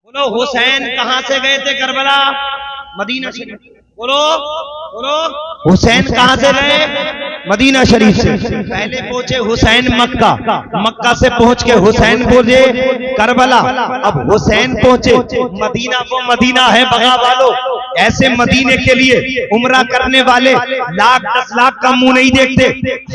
बोलो हुसैन कहाँ से गए थे करबला? मदीना शरीफ। बोलो बोलो हुसैन कहाँ से गए? मदीना शरीफ से। पहले पहुंचे हुसैन मक्का, मक्का से पहुंच के हुसैन पहुंचे करबला। अब हुसैन पहुंचे मदीना। वो मदीना है बगा वालों, ऐसे मदीने के लिए उम्रा करने वाले लाख 10 लाख का मुंह नहीं देखते।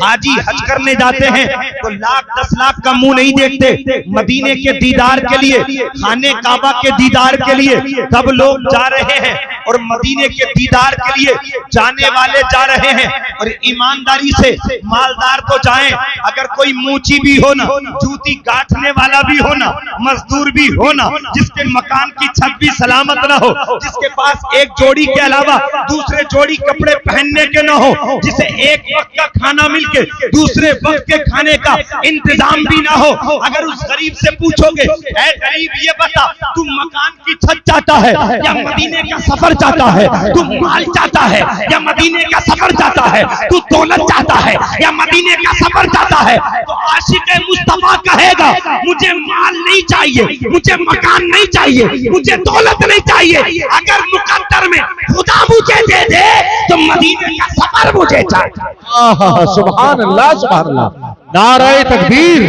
हाजी हज करने जाते हैं तो लाख 10 लाख का मुंह नहीं देखते। मदीने के दीदार के लिए, खाने काबा के दीदार के लिए सब लोग जा रहे हैं और मदीने के दीदार के लिए जाने वाले जा रहे हैं। और ईमानदारी से मालदार तो जाएं, अगर कोई मूची भी हो ना, जूती गांठने वाला भी हो ना, मजदूर भी हो ना, जिसके मकान की छत भी सलामत ना हो, जिसके पास एक जोड़ी के अलावा दूसरे जोड़ी कपड़े पहनने के ना हो, जिसे एक वक्त का खाना मिलके दूसरे वक्त के खाने का इंतजाम भी ना हो, अगर उस गरीब से पूछोगे, ऐ गरीब ये बता तू मकान की छत चाहता है या मदीने का सफर चाहता है? तू माल चाहता है या मदीने का सफर चाहता है? तू दौलत चाहता है या मदीने का सफर चाहता है? तो आशिक़े मुस्तफा कहेगा मुझे माल नहीं चाहिए, मुझे मकान नहीं चाहिए, मुझे दौलत नहीं चाहिए, अगर मुकद्दर में खुदा मुझे दे दे तो मदीने का सफर मुझे चाहिए। सुभान अल्लाह सुभान अल्लाह। नाराए तकबीर,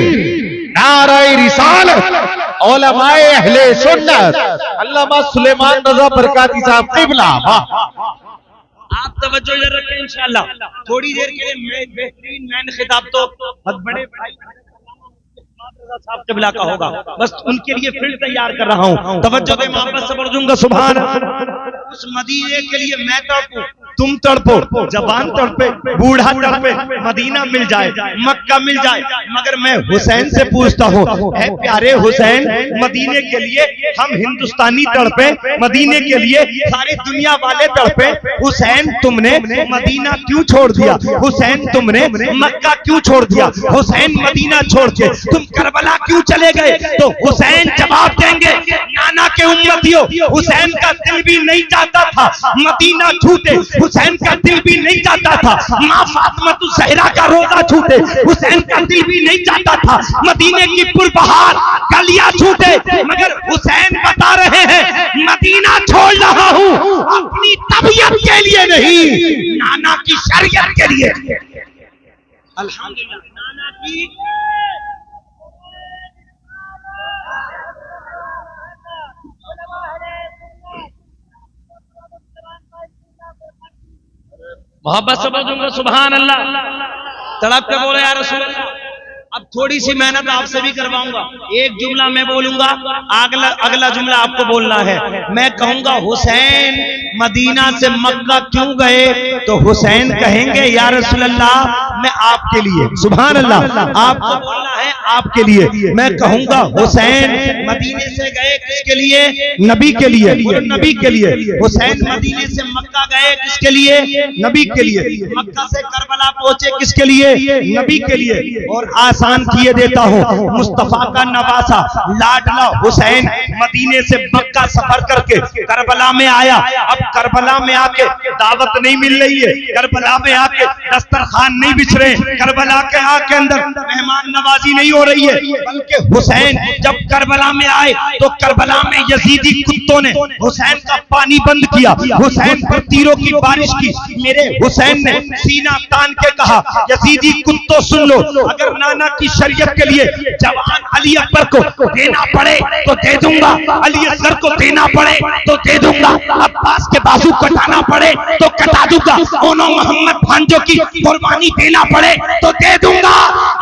नाराए रिसालत, उलमाए अहले सुन्नत, अल्लामा सुलेमान रज़ा बरकाती साहब किबला। आप तवज्जो इधर रखें इंशाअल्लाह। थोड़ी देर के लिए बेहतरीन मैन खिताब तो बहुत बड़े भाई साहब किबला का होगा, बस उनके लिए फील्ड तैयार कर रहा हूँ। तवज्जो दे, मोहब्बत से पढ़ दूंगा सुभान। उस मदीने के लिए मैं तड़पूं, तुम तड़पो, जवान तड़पे, बूढ़ा तड़पे, मदीना मिल जाए, मक्का मिल जाए, मगर मैं हुसैन से पूछता हूँ, है प्यारे हुसैन, मदीने के लिए हम हिंदुस्तानी तड़पे, मदीने के लिए सारी दुनिया वाले तड़पे, हुसैन तुमने मदीना क्यों छोड़ दिया? हुसैन तुमने मक्का क्यों छोड़ दिया? हुसैन मदीना छोड़ के तुम करबला क्यों चले गए? तो हुसैन जवाब देंगे, नाना के उम्मतियों, हुसैन का दिल भी नहीं चाहता था मदीना छूटे, हुसैन का दिल भी नहीं चाहता था माँ फातिमा ज़हरा का रोजा छूटे, हुसैन का दिल भी नहीं चाहता था मदीने की पुरबहार गलियां छूटे, मगर हुसैन बता रहे हैं मदीना छोड़ रहा हूँ अपनी तबीयत के लिए नहीं, नाना की शरीयत के लिए। अल्हम्दुलिल्लाह, नाना की मोहब्बत से बोलूंगा सुभान अल्लाह। तड़प के बोले यार रसूल अल्लाह। अब थोड़ी सी मेहनत आपसे भी करवाऊंगा। एक जुमला मैं बोलूंगा, अगला जुमला आपको बोलना है। मैं कहूंगा हुसैन मदीना से मक्का क्यों गए? तो हुसैन कहेंगे या रसूल अल्लाह मैं आपके लिए, सुभान अल्लाह, आपको बोलना है आपके लिए। मैं कहूंगा हुसैन मदीने से गए किसके लिए? नबी के लिए, नबी के लिए। हुसैन मदीने से मक्का गए किसके लिए? नबी के लिए। मक्का से करबला पहुंचे किसके लिए? नबी के लिए। और आसान किए देता हूँ, मुस्तफा का नवासा लाडला हुसैन मदीने से मक्का सफर करके करबला में आया। अब करबला में आके दावत नहीं मिल रही है, करबला में आके दस्तरखान नहीं बिछ रहे, करबला के आके अंदर मेहमान नवाजी नहीं हो रही है, बल्कि हुसैन जब करबला में आए तो करबला में यजीदी कुत्तों ने हुसैन का पानी बंद किया, हुसैन पर तीरों की बारिश की। मेरे हुसैन ने सीना तान के कहा, यजीदी कुत्तों सुन लो, अगर नाना की शरीयत के लिए जवान अली अकबर को देना पड़े तो दे दूंगा, अली असगर को देना पड़े तो दे दूंगा, अब्बास के बाजू कटाना पड़े तो कटा दूंगा, दोनों मोहम्मद भांजों की कुर्बानी देना पड़े तो दे दूंगा,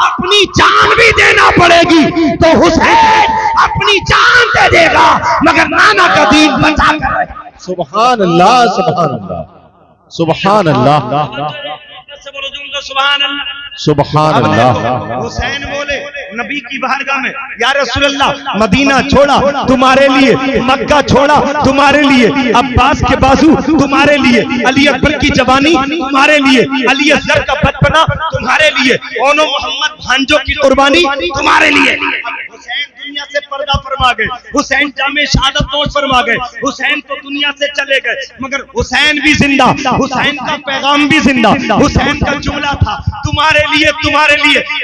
अपनी जान भी देना पड़ेगी तो हुसैन अपनी जान दे देगा, मगर नाना का दीन बचा कर। सुभान अल्लाह सुभान अल्लाह सुभान अल्लाह सुभान अल्लाह सुभान अल्लाह। हुसैन बोले नबी की बारगाह में, या रसूल अल्लाह मदीना छोड़ा तुम्हारे लिए, मक्का छोड़ा तुम्हारे लिए, अब्बास के बाजू तुम्हारे लिए, अली अकबर की जवानी तुम्हारे लिए, अली असगर का बचपना तुम्हारे लिए, दोनों मोहम्मद भांजों की कुर्बानी तुम्हारे लिए। हुसैन दुनिया से पर्दा फरमा गए, हुसैन जामे शहादत नोश फरमा गए, हुसैन तो दुनिया से चले गए, मगर हुसैन भी जिंदा, हुसैन का पैगाम भी जिंदा। हुसैन का जुमला था, तुम्हारे लिए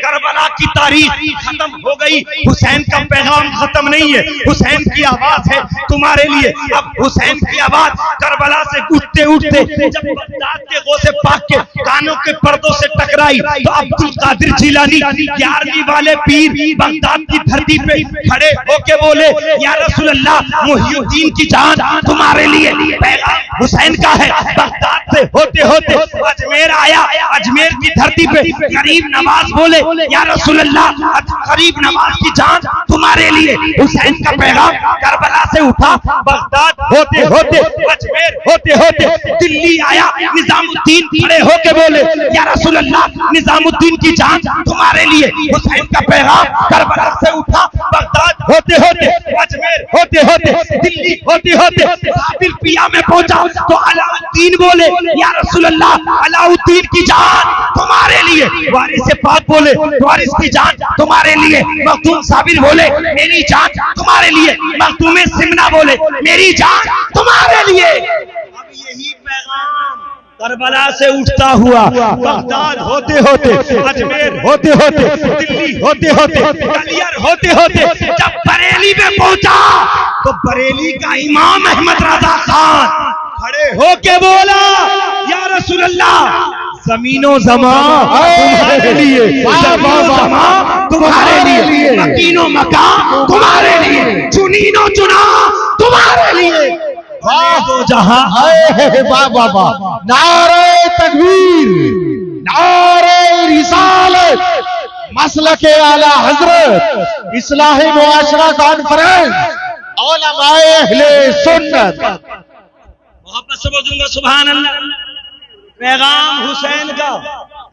करबला की तारीख खत्म हो गई, हुसैन का पैगाम खत्म नहीं है, हुसैन की आवाज है तुम्हारे लिए। अब हुसैन की आवाज करबला से उठते उठते जब बगदाद के गौसे पाक के कानों के पर्दों से टकराई तो अब्दुल कादिर जिलानी 11वीं वाले पीर बगदाद की धरती पे खड़े होके बोले, या रसूल अल्लाह, मुहियुद्दीन की जान तुम्हारे लिए पैगाम हुसैन का है। बगदाद से होते होते अजमेर आया, अजमेर की धरती पे गरीब नवाज बोले, या रसूल अल्लाह, गरीब नवाज की जान तुम्हारे लिए हुसैन का पैगाम करबला से उठा। बगदाद होते होते अजमेर होते होते दिल्ली आया, निजामुद्दीन खड़े होके बोले, या रसूल अल्लाह, निजामुद्दीन की जान तुम्हारे लिए हुसैन का पैगाम करबला से उठा। बगदाद होते होते अजमेर होते होते दिल्ली होते होते साबिर पिया में पहुंचा तो अलाउद्दीन बोले, या रसूल अल्लाह, अलाउद्दीन की जान तुम्हारे लिए। वारिस पाक बोले, वारिस की जान तुम्हारे लिए। मखदूम साबिर बोले, मेरी जान तुम्हारे लिए। मखदूम सिमना बोले, मेरी जान तुम्हारे लिए। अब यही पैगाम करबला से उठता हुआ बगदाद होते होते अजमेर होते होते दिल्ली होते होते ग्वालियर होते होते जब बरेली में पहुंचा तो बरेली का इमाम अहमद रजा खान खड़े होके बोला, या रसूल अल्लाह, जमीनो जमा तुम्हारे लिए, जमीनो जमा तुम्हारे लिए, मकीनो मकाम तुम्हारे लिए, चुनीनो चुना तुम्हारे लिए। तो जहां वाह वाह वाह, नारे तकबीर, नारे रिसालत, मसलके आला हजरत, इस्लाही मुआशरा कॉन्फ्रेंस, उलमाए अहले सुन्नत। मोहब्बत से बोलूंगा सुभान अल्लाह। पैगाम हुसैन का,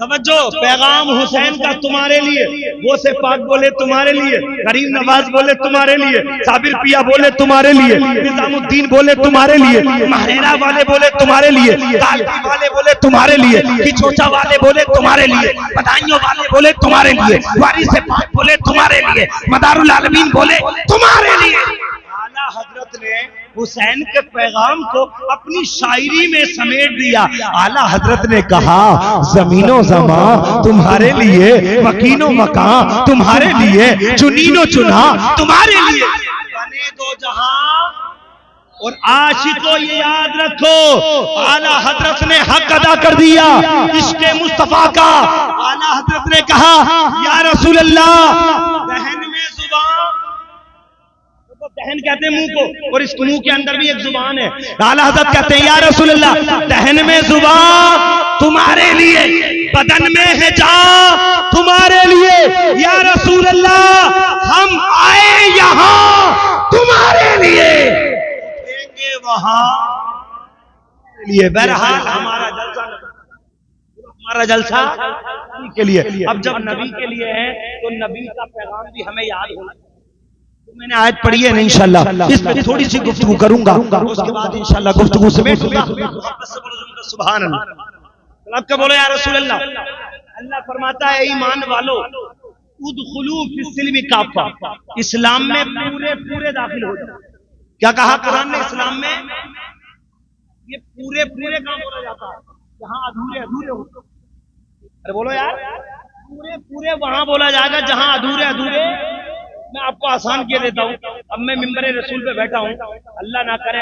तवज्जो, पैगाम हुसैन का तुम्हारे लिए। वो से पाक बोले तुम्हारे लिए, गरीब नवाज बोले तुम्हारे लिए, साबिर पिया बोले तुम्हारे लिए, निजामुद्दीन बोले तुम्हारे लिए, महरेरा वाले बोले तुम्हारे लिए, कालपी वाले बोले तुम्हारे लिए, किचोचा वाले बोले तुम्हारे लिए, बदायूं वाले बोले तुम्हारे लिए, वारिस पाक बोले तुम्हारे लिए, मदारुल आलमीन बोले तुम्हारे लिए। आला हजरत ने हुसैन के पैगाम को अपनी शायरी में समेट दिया। आला हजरत ने कहा, जमीनो जमा तुम्हारे लिए, मकीनो मकान तुम्हारे लिए, चुनीनो चुना तुम्हारे लिए, बने दो जहां। और आशिको ये याद रखो, आला हजरत ने हक अदा कर दिया इश्क़े मुस्तफा का। आला हजरत ने कहा, या रसूल अल्लाह, दहन में जुबान, दहन कहते हैं मुंह को, और इस मुंह के अंदर भी एक जुबान है। आला हज़रत कहते हैं, या रसूल अल्लाह, दहन में जुबान तुम्हारे लिए, बदन में है जान तुम्हारे लिए, या रसूल अल्लाह, हम आए यहाँ तुम्हारे लिए, उठेंगे वहां लिए। बहरहाल हमारा जलसा के लिए। अब जब नबी के लिए है तो नबी का पैगाम भी हमें याद होना। मैंने आयत पढ़ी है इंशाल्लाह, इस पर थोड़ी सी गुफ्तगू करूंगा, उसके बाद इंशाल्लाह गुफ्तगू समेटूंगा। सुभान अल्लाह। आपका बोलो, या रसूल अल्लाह, अल्लाह फरमाता है, ईमान वालो, उदखुलू फिस्सिल्मी काफा, इस्लाम में पूरे पूरे दाखिल हो जाओ। क्या कहा कुरान ने? इस्लाम में ये पूरे पूरे काम बोला जाता है, जहां अधूरे अधूरे होते। अरे बोलो यार, पूरे पूरे वहां बोला जाएगा जहां अधूरे अधूरे। मैं आपको आसान किया देता हूँ। अब मैं मिंबरे रसूल पे बैठा हूँ, अल्लाह ना करे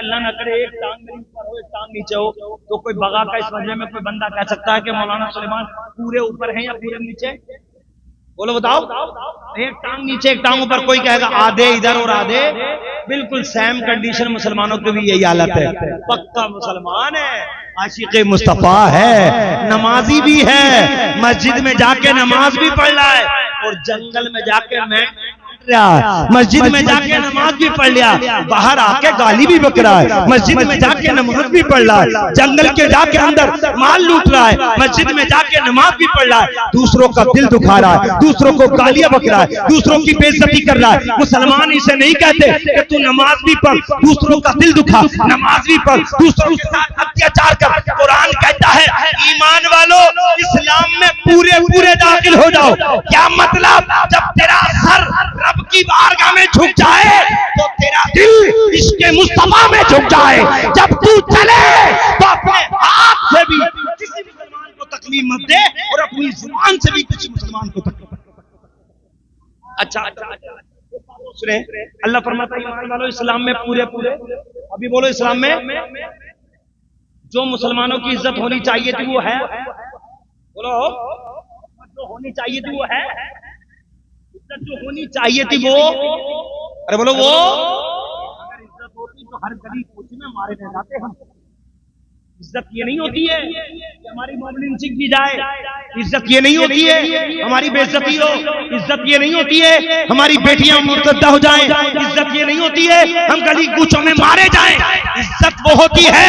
एक टांग मेरे ऊपर हो, एक टांग नीचे हो, तो कोई बगा का इस मजमे में कोई बंदा कह सकता है कि मौलाना सुलेमान पूरे ऊपर है या पूरे नीचे? बोलो बताओ। एक टांग नीचे एक टांग ऊपर, कोई कहेगा आधे इधर और आधे। बिल्कुल सेम कंडीशन मुसलमानों की भी यही हालत है। पक्का मुसलमान है, आशिक़े मुस्तफा है, नमाजी भी है, मस्जिद में जाके नमाज भी पढ़ रहा है, और जंगल में जाके मैं मस्जिद में जाके नमाज भी पढ़ लिया, बाहर आके गाली भी बक रहा है, मस्जिद में जाके नमाज भी पढ़ रहा है, जंगल के जाके अंदर माल लूट रहा है, मस्जिद में जाके नमाज भी पढ़ रहा है, दूसरों का दिल दुखा रहा है, दूसरों को गालियां बक रहा है, दूसरों की बेइज्जती कर रहा है। मुसलमान इसे नहीं कहते कि तू नमाज भी पढ़, दूसरों का दिल दुखा, नमाज भी पढ़, दूसरों के साथ अत्याचार कर। कुरान कहता है, ईमान वालों, इस्लाम में पूरे पूरे दाखिल हो जाओ। क्या मतलब? जब तेरा सर रब रब की बारगाह में झुक जाए तो तेरा दिल इसके मुस्तफा में झुक जाए। जब तू चले तो अपने हाथ से भी किसी मुसलमान को तकलीफ मत दे और अपनी जुबान से भी किसी मुसलमान को तकलीफ। अच्छा सुने, अल्लाह फरमाता है ईमान वालों इस्लाम में पूरे पूरे, अभी बोलो इस्लाम में जो मुसलमानों की इज्जत होनी चाहिए थी वो है, बोलो जो होनी चाहिए थी वो है, इज्जत जो होनी चाहिए थी वो, अरे बोलो वो, अगर इज्जत होती तो हर गली कोची में मारे रह जाते हम। इज्जत ये नहीं होती है कि हमारी मॉब लिंचिंग की जाए, इज्जत ये नहीं होती है हमारी बेइज्जती हो, इज्जत ये नहीं होती है हमारी बेटियां मुर्तद्दा हो जाएं, इज्जत ये नहीं होती है हम गली कूचों में मारे जाएं। इज्जत वो होती है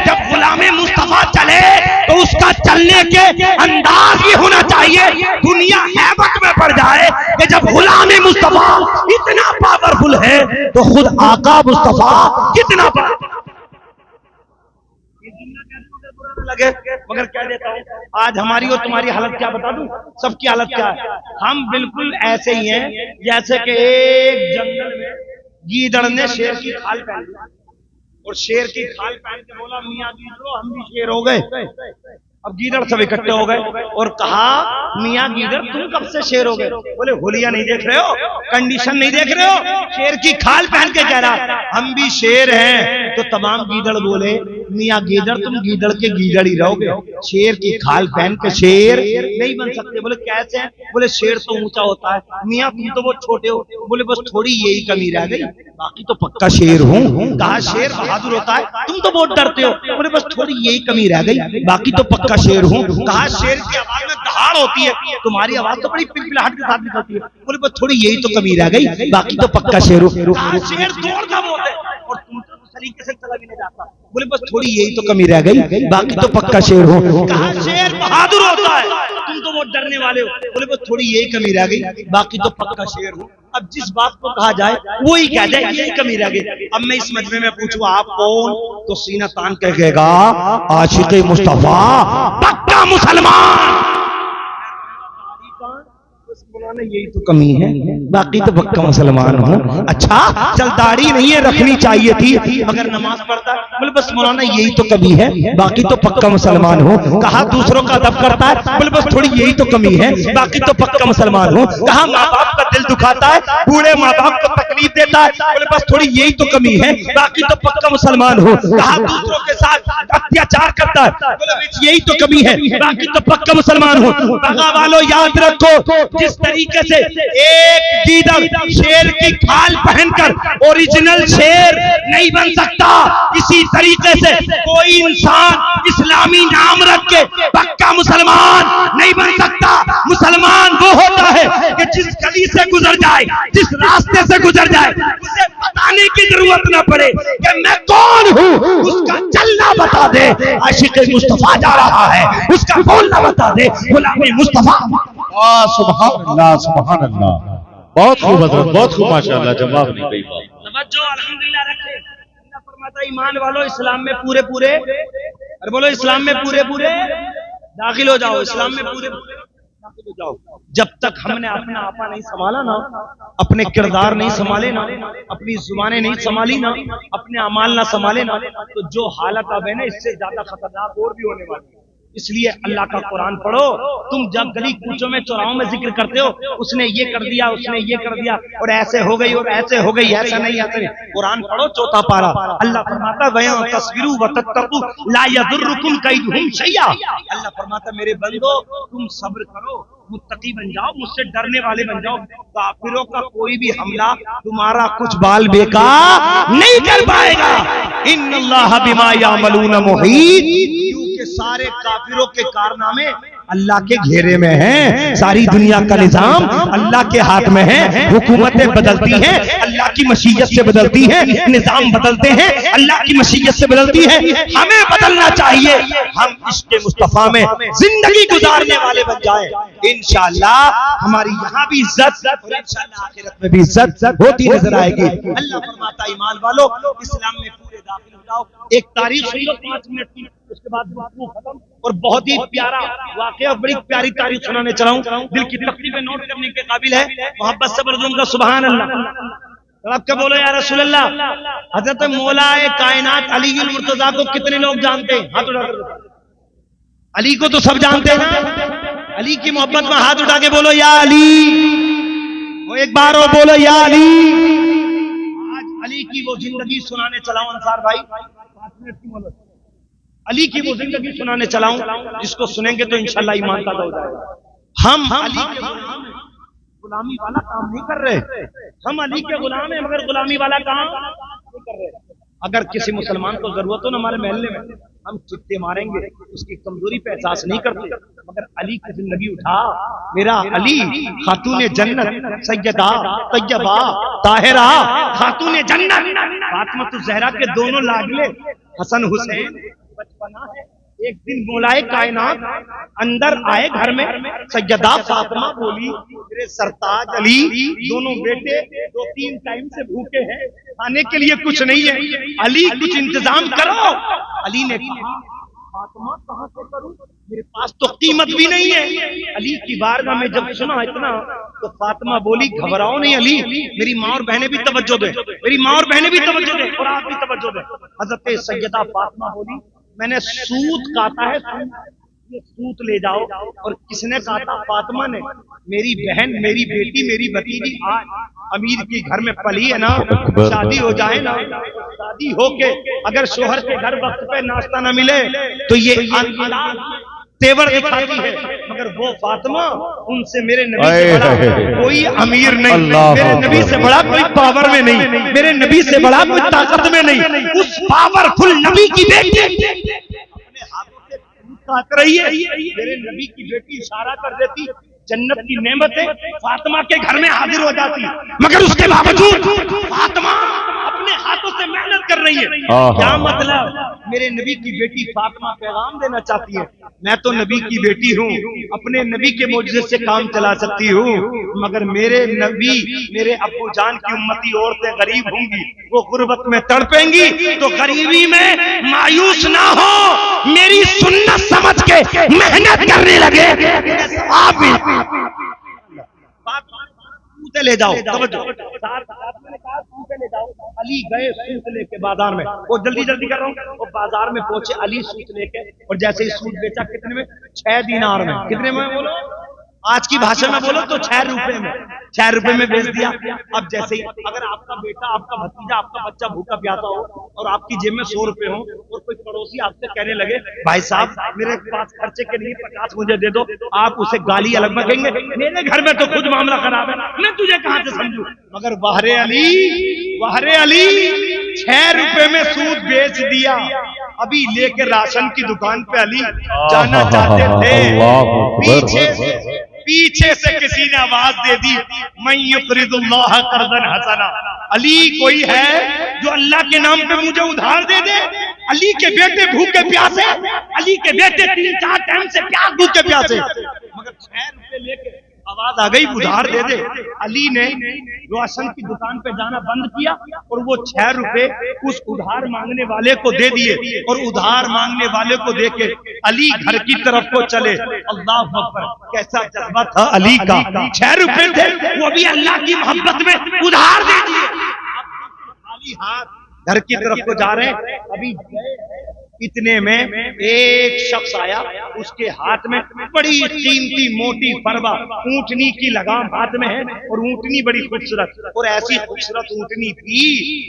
जब गुलामे मुस्तफा चले तो उसका चलने के अंदाज ये होना चाहिए दुनिया हैबत में पड़ जाए कि जब गुलामे मुस्तफा इतना पावरफुल है तो खुद आका मुस्तफा कितना लगे। मगर कह देता हूँ आज हमारी और तुम्हारी हालत क्या बता दूं, सबकी हालत क्या है। हम बिल्कुल ऐसे ही हैं जैसे कि एक जंगल में गीदड़ ने शेर की खाल पहन ली और शेर की खाल पहन के बोला मियां गीदड़ो हम भी शेर हो गए। अब गीदड़ सब इकट्ठे हो गए और कहा मियां गीदड़ तुम कब से शेर हो गए? बोले होलिया नहीं देख रहे हो, कंडीशन नहीं देख रहे हो, शेर की खाल पहन के कह रहा हम भी शेर हैं। तो तमाम गीदड़ बोले मियां गीदड़ तुम गीदड़ के गीदड़ ही रहोगे, शेर की खाल पहन के शेर नहीं बन सकते। बोले कैसे हैं? बोले शेर तो ऊंचा होता है, मियां तुम तो बहुत छोटे हो। बोले बस थोड़ी यही कमी रह गई, बाकी तो पक्का शेर हूँ। कहा शेर बहादुर होता है, तुम तो बहुत डरते हो। बोले बस थोड़ी यही कमी रह गई, बाकी तो पक्का शेर हूँ। कहा शेर की आवाज में दहाड़ होती है, तुम्हारी आवाज तो बड़ी पिलपिलाहट के साथ निकलती है। बोले बस थोड़ी यही तो कमी रह गई, बाकी तो पक्का शेर हूँ। शेर जोरदार होते और तुम तो तरीके से चला भी नहीं जाता। बोले बस थोड़ी यही तो कमी रह गई, बाकी तो पक्का शेर हूँ। कहा शेर बहादुर होता है, तुम तो वो डरने वाले हो। बोले बस थोड़ी यही कमी रह गई, बाकी तो पक्का शेर हूँ। अब जिस बात को कहा जाए वो ही कह जाए यही कमी रह गई। अब मैं इस मजमे में पूछूं आप कौन, तो सीना तान के कहेगा आशिक़े मुस्तफा पक्का मुसलमान। यही तो कमी है, बाकी तो पक्का मुसलमान हूँ। अच्छा चल दाढ़ी नहीं है रखनी चाहिए थी मगर नमाज पढ़ता है। बोले बस मौलाना यही तो कमी है, बाकी तो पक्का मुसलमान हूँ। कहा दूसरों का अदब करता है। बोले बस थोड़ी यही तो कमी है, बाकी तो पक्का मुसलमान हूँ। कहा माँ बाप का दिल दुखाता है, बूढ़े माँ बाप को तकलीफ देता है। बोले बस थोड़ी यही तो कमी है, बाकी तो पक्का मुसलमान हूँ। कहा दूसरों के साथ अत्याचार करता है। बोले यही तो कमी है, बाकी तो पक्का मुसलमान हूँ। बगा वालों याद रखो जिस तरीके से एक गीदड़ शेर की खाल पहनकर ओरिजिनल शेर नहीं बन सकता, इसी तरीके से कोई इंसान इस्लामी नाम रख के पक्का मुसलमान नहीं बन सकता। मुसलमान वो होता है कि जिस गली से गुजर जाए, जिस रास्ते से गुजर जाए, उसे बताने की जरूरत ना पड़े कि मैं कौन हूँ, उसका चलना बता दे आशिक़े मुस्तफा जा रहा है, उसका बोलना बता दे गुलामे मुस्तफा। सुभान अल्लाह सुभान अल्लाह, बहुत खूब हज़रत, बहुत खूब माशाअल्लाह, जवाब नहीं गई बात। तवज्जो अल्हम्दुलिल्लाह रखे। अल्लाह फरमाता ईमान वालों इस्लाम में पूरे पूरे, अरे बोलो इस्लाम में पूरे पूरे दाखिल हो जाओ, इस्लाम में पूरे पूरे दाखिल हो जाओ। जब तक हमने अपना आपा नहीं संभाला ना, अपने किरदार नहीं संभाले ना, अपनी जुबानें नहीं संभाली ना, अपने अमाल ना संभाले ना, तो जो हालत अब है ना इससे ज्यादा खतरनाक और भी होने वाली है। इसलिए अल्लाह का कुरान पढ़ो। तुम जब गली कूचों में चौराहों में जिक्र करते हो उसने ये कर दिया, उसने ये कर दिया और ऐसे हो गई और ऐसे हो गई, ऐसा नहीं ऐसे। कुरान पढ़ो चौथा पारा, अल्लाह फरमाता वया तस्बिरू व तत्तकू ला यदुर्रुकुम कैदुहुम शैया। अल्लाह फरमाता मेरे बंदो तुम सब्र करो, मुत्तकी बन जाओ, मुझसे डरने वाले बन जाओ। काफिरों का कोई भी हमला तुम्हारा कुछ बाल बेकार नहीं कर पाएगा। इन्नल्लाह बिमा यामलून मुहीत, सारे काफिरों के कारनामे अल्लाह के घेरे में हैं। सारी दुनिया का निजाम अल्लाह के हाथ में है। हुकूमतें बदलती हैं, अल्लाह की मशीयत से बदलती हैं, निजाम बदलते हैं, अल्लाह की मशीयत से बदलती है। हमें बदलना चाहिए, हम इश्क़े मुस्तफा में जिंदगी गुजारने वाले बन जाएं। इंशाअल्लाह हमारी यहाँ भी इज्जत और इंशाअल्लाह आखिरत में भी इज्जत होती नजर आएगी। अल्लाह फरमाता ईमान वालों इस्लाम में पूरे दाखिल हो जाओ। एक तारीख सुन लो 5 मिनट की, उसके बाद वो खत्म। और बहुत ही प्यारा वाकया, बड़ी प्यारी तारीफ सुनाने चला हूं, दिल की तकलीफें नोट करने के काबिल है। मोहब्बत से बरजूम का सुभान अल्लाह। अब क्या बोलो या रसूल अल्लाह। हजरत मौलाए कायनात अली मुर्तजा को कितने लोग जानते हैं? हाथ उठा कर। अली को तो सब जानते हैं ना। अली की मोहब्बत में हाथ उठा के बोलो या अली। वो एक बार और बोलो या अली। आज अली की वो जिंदगी सुनाने चला हूं अंसार भाई, 5 मिनट की मोहब्बत। अली की वो जिंदगी सुनाने चला हूं जिसको सुनेंगे तो इंशाल्लाह ईमान ताज़ा हो जाएगा। हम अली के गुलाम हैं, गुलामी वाला काम नहीं कर रहे। हम अली के गुलाम हैं मगर गुलामी वाला काम नहीं कर रहे। अगर किसी मुसलमान को जरूरत हो ना हमारे महल्ले में, हम चित्ते मारेंगे, उसकी कमजोरी पे एहसास नहीं करते। मगर अली की जिंदगी उठा, मेरा अली खातूने जन्नत सैयदा तैयबा ताहिरा खातूने जन्नत फातिमा ज़हरा के दोनों लाडले हसन हुसैन बचपना है। एक दिन मौलाए कायनात अंदर आए घर में, सैयदा फातिमा बोली मेरे सरताज अली दोनों बेटे 2-3 टाइम से भूखे हैं, खाने के लिए कुछ नहीं है, अली कुछ इंतजाम करो। अली ने कहा फातिमा कहां से करूं, मेरे पास तो कीमत भी नहीं है। अली की बारगाह में जब सुना इतना तो फातिमा बोली घबराओ नहीं अली, मेरी माँ और बहनें भी तवज्जो दे, मेरी माँ और बहनें भी तवज्जो दे और आप भी तवज्जो दे। हजरत सैयदा फातिमा बोली मैंने सूत काटा है, ये सूत ले जाओ। और किसने काटा? फातिमा ने। मेरी बहन, मेरी बेटी, मेरी भतीजी आज अमीर की घर में पली है ना, शादी हो जाए ना, शादी होके अगर शोहर के घर वक्त पे नाश्ता ना मिले तो ये तेवर दिखाती है। मगर वो फातिमा उनसे मेरे नबी से बड़ा कोई अमीर नहीं, मेरे नबी से बड़ा कोई पावर में नहीं, मेरे नबी से बड़ा कोई ताकत में नहीं। उस पावरफुल नबी की बेटी अपने हाथों से काट रही है, मेरे नबी की बेटी इशारा कर देती, जन्नत की नेमतें फातिमा के घर में हाजिर हो जाती। मगर उसके बावजूद फातिमा अपने हाथों से मेहनत कर रही है। क्या मतलब? मेरे नबी की बेटी फातिमा पैगाम देना चाहती है, मैं तो नबी की बेटी हूँ, अपने नबी के मौजूद से काम चला सकती हूँ, मगर मेरे नबी, मेरे अब्बू जान की उम्मती औरतें गरीब होंगी, वो गुर्बत में तड़पेंगी, तो गरीबी में मायूस ना हो, मेरी सुन्नत समझ के मेहनत करने लगे। आप भी सूते ले जाओ, सूते ले जाओ। अली गए सूत लेके बाजार में, वो जल्दी जल्दी कर रहा हूँ, वो बाजार में पहुंचे अली सूत लेके, और जैसे ही सूत बेचा कितने में? 6 दीनार में। कितने में बोलो? आज की भाषा में बोलो तो 6 रुपए में, 6 रुपए में बेच दिया। अब जैसे ही अगर आपका बेटा, आपका भतीजा, आपका बच्चा भूखा प्यासा हो और आपकी जेब में 100 रुपए हो और कोई पड़ोसी आपसे कहने लगे भाई साहब मेरे पास खर्चे के लिए 50 मुझे दे दो, आप उसे गाली अलग बकेंगे, मेरे घर में तो खुद मामला खराब है, मैं तुझे कहां से समझू। मगर वाहरे अली, वाहरे अली 6 रुपए में सूद बेच दिया। अभी लेके राशन की दुकान पे अली जाना चाहते थे, पीछे से किसी ने आवाज दे दी मैं युक़रिदुल्लाह कर्ज़न हसना। अली कोई है जो अल्लाह के नाम पे मुझे उधार दे दे? अली के बेटे भूखे प्यासे, अली के बेटे 3-4 टाइम से प्यास भूखे प्यासे, मगर 6 रुपए लेके आवाज आ गई उधार दे दे। अली ने रोशन की दुकान पे जाना बंद किया और वो 6 रुपए उस उधार मांगने वाले को दे दिए, और उधार मांगने वाले को देके अली घर की तरफ को चले। अल्लाह अकबर, कैसा जज्बा था अली का। 6 रुपए थे वो भी अल्लाह की मोहब्बत में उधार दे दिए। अली हाथ घर की तरफ को जा रहे हैं, अभी इतने में एक शख्स आया, उसके हाथ में बड़ी कीमती मोटी फरवा ऊंटनी की लगाम हाथ में है, और ऊंटनी बड़ी खूबसूरत, और ऐसी खूबसूरत ऊंटनी थी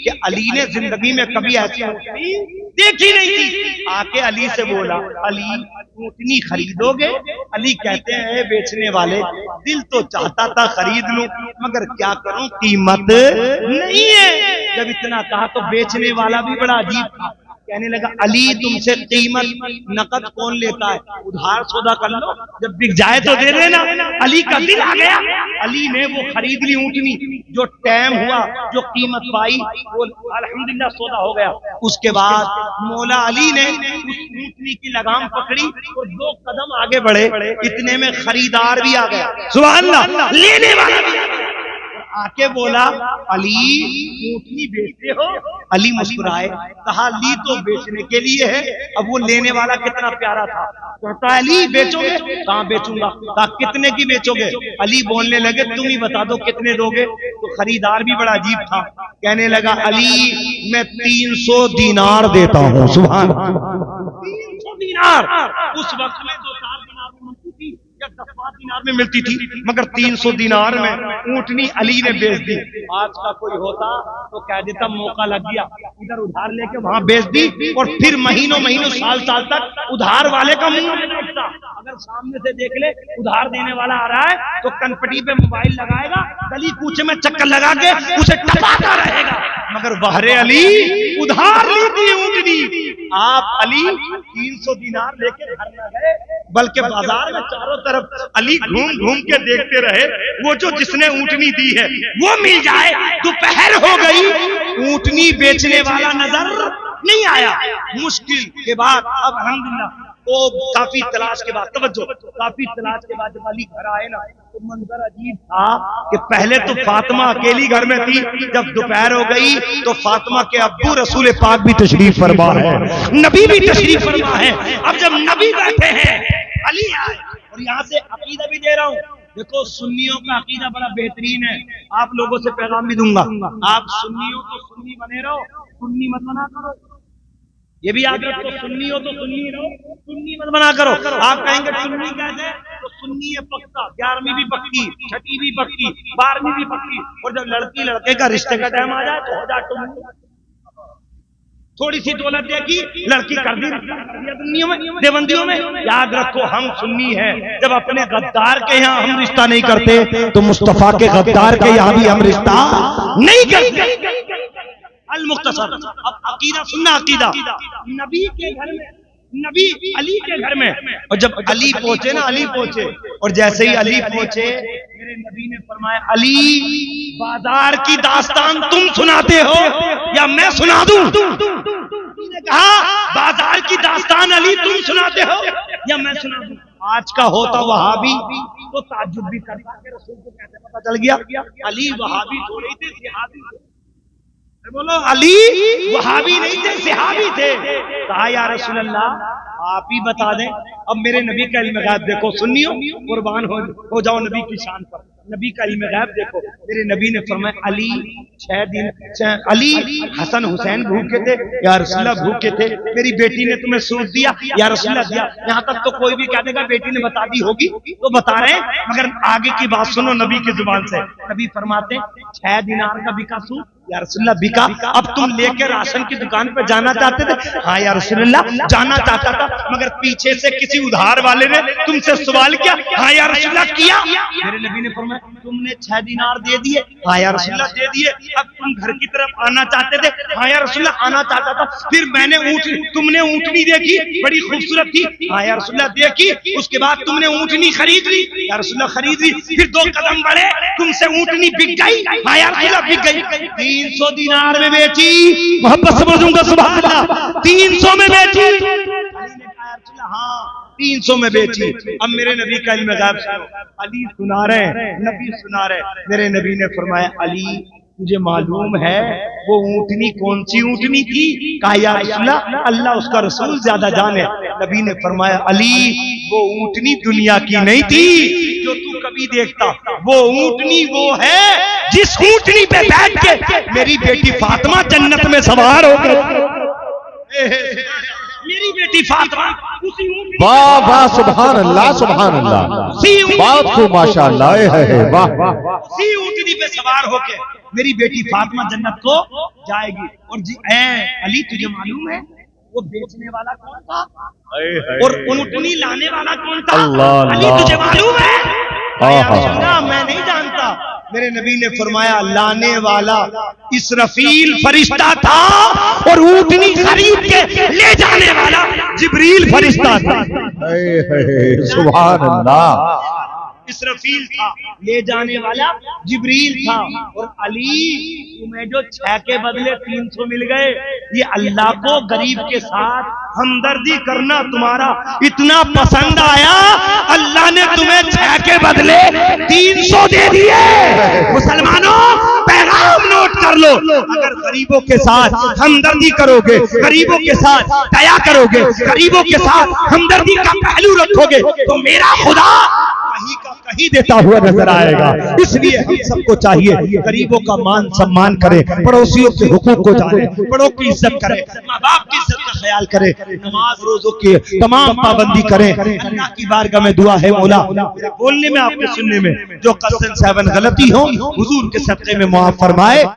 कि अली ने जिंदगी में कभी ऐसी ऊंटनी देखी नहीं थी। आके अली से बोला अली ऊंटनी खरीदोगे? अली कहते हैं बेचने वाले दिल तो चाहता था खरीद लूं, मगर क्या करूं कीमत नहीं है। जब इतना कहा तो बेचने वाला भी बड़ा अजीब था, कहने लगा अली तुमसे कीमत नकद कौन लेता है, उधार सौदा कर लो, जब बिक जाए तो दे देना। अली का दिल आ गया, अली ने वो खरीद ली ऊंटनी, जो टाइम हुआ, जो कीमत पाई, वो अल्हम्दुलिल्लाह सौदा हो गया। उसके बाद मौला अली ने उस ऊंटनी की लगाम पकड़ी और 2 कदम आगे बढ़े, इतने में खरीदार भी आ गया, सुभान अल्लाह, लेने वाला भी आ गया। आके बोला, अली ऊँटनी बेचते हो? अली मुस्कुराए, कहा ली तो बेचने के लिए है। अब वो लेने वाला कितना प्यारा था, कहता अली बेचोगे? कहाँ बेचूंगा। कहा कितने की बेचोगे? अली बोलने लगे, तुम ही बता दो कितने दोगे। तो खरीदार भी बड़ा अजीब था, कहने लगा, अली मैं 300 दीनार देता हूँ। सुभान अल्लाह, 300 दीनार। उस वक्त में 2-4 दीनार में मिलती थी या 10-5 दीनार में मिलती थी, मगर 300 दीनार में ऊँटनी अली ने बेच दी। आज का कोई होता तो कह देता मौका लग गया, इधर उधार लेके वहां बेच दी, और फिर महीनों महीनों साल साल तक उधार वाले का मुंह नहीं देखता। अगर सामने से देख ले उधार देने वाला आ रहा है तो कनपटी पे मोबाइल लगाएगा, गली कूचे में चक्कर लगा के उसे टपाता रहेगा। मगर बहरे अली उधार ली थी ऊँटनी। आप अली 300 दीनार लेके घर न गए, बल्कि बाजार में चारों तरफ अली घूम घूम के देखते रहे, वो जो जिसने ऊँटनी दी है वो मिल जाए। दोपहर हो गई, ऊँटनी बेचने वाला नजर नहीं आया। मुश्किल के बाद अब अल्हम्दुलिल्लाह तो काफी तलाश के बाद, तवज्जो, काफी तलाश के बाद जब अली घर आए ना, तो मंजर अजीब था कि पहले तो फातिमा अकेली घर में थी, जब दोपहर हो गई तो फातिमा के अब्बू रसूल पाक भी तशरीफ फरमा है, नबी भी तशरीफ फरमा है। अब जब नबी बैठे हैं, अली आए, और यहाँ से अकीदा भी दे रहा हूँ। देखो सुन्नियों का अकीदा बड़ा बेहतरीन है, आप लोगों से पैगाम भी दूंगा, आप सुन्नी हो तो सुन्नी बने रहो, सुन्नी मत बना करो। ये भी याद रखो, सुन्नी हो तो सुन्नी रहो, सुन्नी मत बना करो। आप कहेंगे सुन्नी कैसे, तो सुन्नी है पक्का, 11वीं भी पक्की, 6वीं भी पक्की, 12वीं भी पक्की, और जब लड़की लड़के का रिश्ते का टाइम आ जाए तो हो जाए टुन्नी। थोड़ी सी दौलत देखी, लड़की कर दी दुनिया में, देवंदियों में। याद रखो हम सुन्नी हैं, जब अपने गद्दार के यहाँ हम रिश्ता नहीं करते तो मुस्तफा के गद्दार के यहाँ भी हम रिश्ता नहीं करते। अल मुख्तसर, अब अकीदा सुनना, अकीदा नबी के घर में, नबी अली के घर में, और जब अली पहुंचे ना, अली पहुंचे, और जैसे ही अली पहुंचे मेरे नबी ने फरमाया, अली बाजार की दास्तान तुम सुनाते हो या मैं सुना दूं? ने कहा, बाजार की दास्तान अली तुम सुनाते हो या मैं सुना दूं? आज का होता वहाबी तो ताज्जुब भी करता कि रसूल को कैसे पता चल गया। अली वहाबी थोड़ी थे, सिहाबी थे। बोलो, अली वहाबी नहीं थे, सिहाबी थे। कहा या रसूल अल्लाह आप ही बता दें। अब मेरे नबी का इल्म गैब देखो, सुन्नियो कुर्बान हो जाओ नबी की शान पर। नबी का इल्म गैब देखो, मेरे नबी ने फरमाया, अली 6 दिन, अली हसन हुसैन भूखे थे या रसूलुल्लाह भूखे थे, मेरी बेटी ने तुम्हें सूट दिया या रसूलुल्लाह दिया। यहाँ तक तो कोई भी कह देगा बेटी ने बता दी होगी तो बता रहे हैं, मगर आगे की बात सुनो नबी की जुबान से। नबी फरमाते 6 दिनार का बिका सूट या रसूलुल्लाह बिका। अब तुम लेके राशन की दुकान पे जाना चाहते थे? हाँ या रसूलुल्लाह जाना चाहता था, मगर पीछे से किसी उधार वाले ने तुमसे सवाल किया। हाँ या रसूलुल्लाह किया। मेरे नबी ने फरमाया तुमने 6 दिनार दे दिए। हाँ या रसूलुल्लाह दे दिए। अब तुम घर की तरफ आना चाहते थे? हाँ या रसूलुल्लाह आना चाहता था। फिर मैंने तुमने ऊँटनी देखी, बड़ी खूबसूरत थी। हाँ या रसूलुल्लाह देखी। उसके बाद तुमने ऊँटनी खरीद ली। या रसूलुल्लाह खरीद ली। फिर 2 कदम बढ़े, तुमसे ऊँटनी बिक गई। हाँ या रसूलुल्लाह बिक गई। 300 दिनार में बेची। मोहब्बत से बोलूंगा सुभान अल्लाह, 300 में बेची। हाँ 300 में बेची। अब मेरे नबी का इल्म गैब सुनो, अली सुना रहे, नबी सुना रहे। मेरे नबी ने फरमाया, अली मुझे मालूम है वो ऊँटनी कौन सी ऊँटनी थी? कहा या रसूलल्लाह अल्लाह उसका रसूल ज्यादा जाने। नबी ने फरमाया, अली वो ऊँटनी दुनिया की नहीं थी जो तू कभी देखता, वो ऊँटनी वो है जिस ऊँटनी पे बैठ के मेरी बेटी फातिमा जन्नत में सवार हो गई। मेरी बेटी फातिमा उसी ऊँटनी, वाह वाह सुभान अल्लाह, सुभान अल्लाह, बात को माशाअल्लाह है, वाह वाह, उसी ऊँटनी पे सवार होके मेरी बेटी फातिमा जन्नत को जाएगी। और जी अली तुझे मालूम है वो बेचने वाला कौन था और ऊँटनी लाने वाला कौन था? अली तुझे मालूम है? मैं नहीं जानता। मेरे नबी ने फरमाया, लाने वाला इसराफील फरिश्ता था और ऊँटनी खरीद के ले जाने वाला जिब्रील फरिश्ता था। सुभान अल्लाह, इसराफील था, ले जाने वाला जिब्रील था। और अली तुम्हें जो 6 के बदले 300 मिल गए, ये अल्लाह को गरीब के साथ हमदर्दी करना तुम्हारा इतना पसंद आया, अल्लाह ने तुम्हें 6 के बदले 300 दे दिए। मुसलमानों पैगाम नोट कर लो, अगर गरीबों के साथ हमदर्दी करोगे, गरीबों के साथ दया करोगे, गरीबों के साथ हमदर्दी का पहलू रखोगे, तो मेरा खुदा कहीं का कहीं देता हुआ नजर आएगा। इसलिए हम सबको चाहिए गरीबों का मान सम्मान करें, पड़ोसियों के हुकूक को जाने, बड़ों की इज्जत करें, माँ बाप की इज्जत का ख्याल करें, नमाज रोजों की तमाम पाबंदी करें। अल्लाह की बारगाह में दुआ है, मौला बोलने में आपके सुनने में जो कसम 7 गलती हो हुजूर के सदक़े में मुआफ फरमाए।